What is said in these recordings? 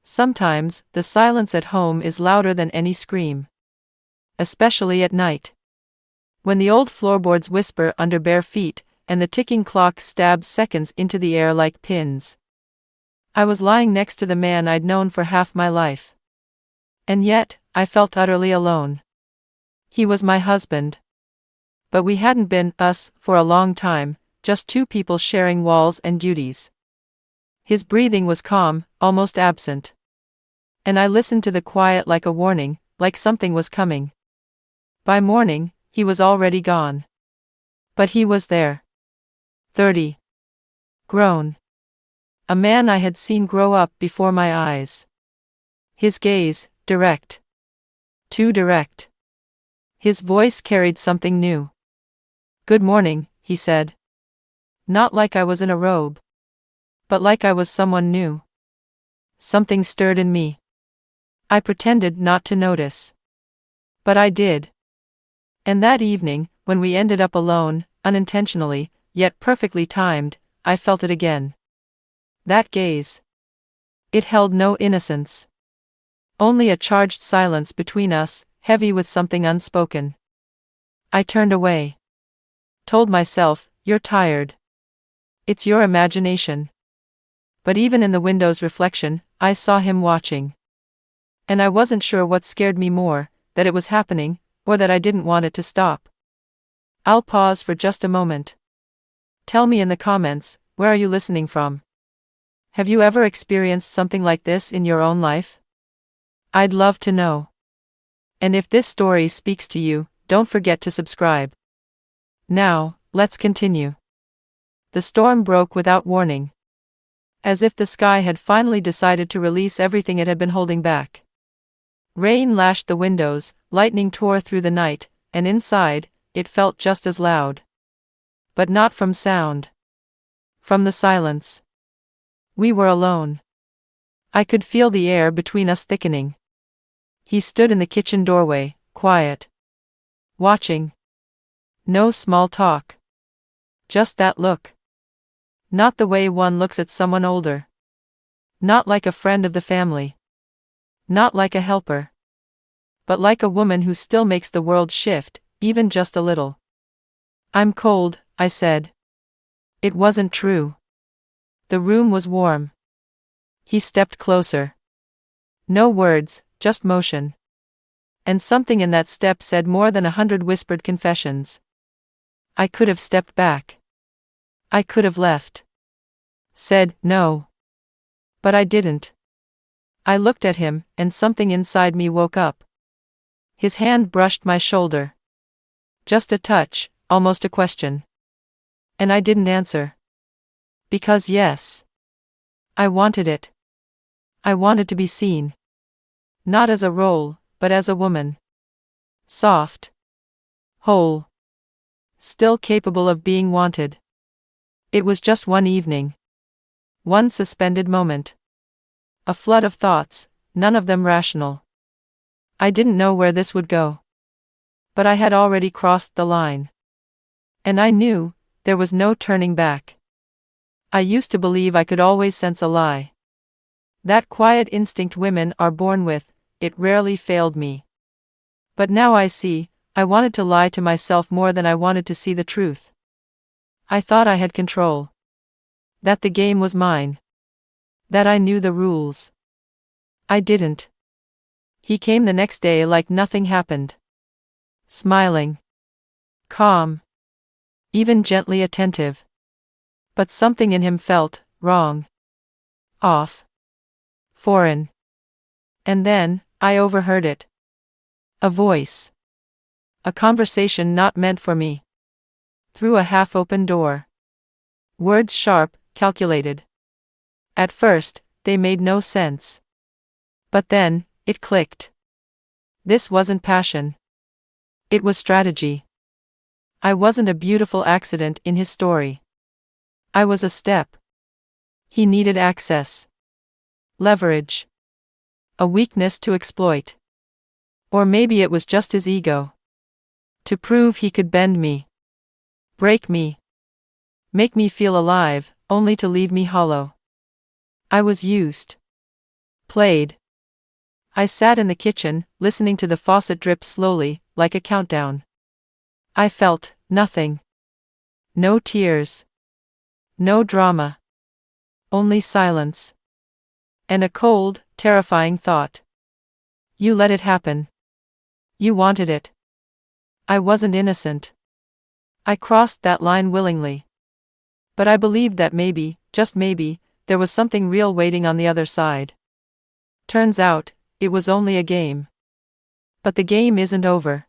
Sometimes, the silence at home is louder than any scream. Especially at night. When the old floorboards whisper under bare feet, and the ticking clock stabs seconds into the air like pins. I was lying next to the man I'd known for half my life. And yet, I felt utterly alone. He was my husband. But we hadn't been us for a long time, just two people sharing walls and duties. His breathing was calm, almost absent. And I listened to the quiet like a warning, like something was coming. By morning, he was already gone. But he was there. 30. Grown. A man I had seen grow up before my eyes. His gaze, direct. Too direct. His voice carried something new. "Good morning," he said. Not like I was in a robe. But like I was someone new. Something stirred in me. I pretended not to notice. But I did. And that evening, when we ended up alone, unintentionally, yet perfectly timed, I felt it again. That gaze. It held no innocence. Only a charged silence between us, heavy with something unspoken. I turned away. Told myself, "You're tired. It's your imagination." But even in the window's reflection, I saw him watching. And I wasn't sure what scared me more, that it was happening, or that I didn't want it to stop. I'll pause for just a moment. Tell me in the comments, where are you listening from? Have you ever experienced something like this in your own life? I'd love to know. And if this story speaks to you, don't forget to subscribe. Now, let's continue. The storm broke without warning. As if the sky had finally decided to release everything it had been holding back. Rain lashed the windows, lightning tore through the night, and inside, it felt just as loud. But not from sound. From the silence. We were alone. I could feel the air between us thickening. He stood in the kitchen doorway, quiet. Watching. No small talk. Just that look. Not the way one looks at someone older. Not like a friend of the family. Not like a helper. But like a woman who still makes the world shift, even just a little. "I'm cold," I said. It wasn't true. The room was warm. He stepped closer. No words, just motion. And something in that step said more than 100 whispered confessions. I could have stepped back. I could have left. Said, no. But I didn't. I looked at him, and something inside me woke up. His hand brushed my shoulder. Just a touch, almost a question. And I didn't answer. Because yes. I wanted it. I wanted to be seen. Not as a role, but as a woman. Soft. Whole. Still capable of being wanted. It was just one evening. One suspended moment. A flood of thoughts, none of them rational. I didn't know where this would go. But I had already crossed the line. And I knew, there was no turning back. I used to believe I could always sense a lie. That quiet instinct women are born with, it rarely failed me. But now I see, I wanted to lie to myself more than I wanted to see the truth. I thought I had control. That the game was mine. That I knew the rules. I didn't. He came the next day like nothing happened. Smiling. Calm. Even gently attentive. But something in him felt wrong. Off. Foreign. And then, I overheard it. A voice. A conversation not meant for me. Through a half-open door. Words sharp, calculated. At first, they made no sense. But then, it clicked. This wasn't passion. It was strategy. I wasn't a beautiful accident in his story. I was a step. He needed access. Leverage. A weakness to exploit. Or maybe it was just his ego. To prove he could bend me. Break me. Make me feel alive, only to leave me hollow. I was used. Played. I sat in the kitchen, listening to the faucet drip slowly, like a countdown. I felt nothing. No tears. No drama. Only silence. And a cold, terrifying thought. You let it happen. You wanted it. I wasn't innocent. I crossed that line willingly. But I believed that maybe, just maybe, there was something real waiting on the other side. Turns out, it was only a game. But the game isn't over.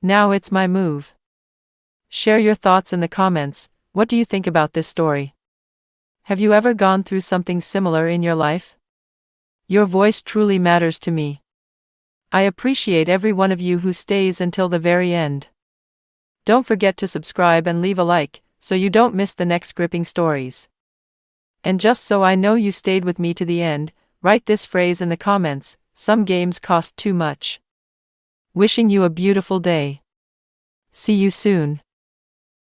Now it's my move. Share your thoughts in the comments. What do you think about this story? Have you ever gone through something similar in your life? Your voice truly matters to me. I appreciate every one of you who stays until the very end. Don't forget to subscribe and leave a like, so you don't miss the next gripping stories. And just so I know you stayed with me to the end, write this phrase in the comments: some games cost too much. Wishing you a beautiful day. See you soon.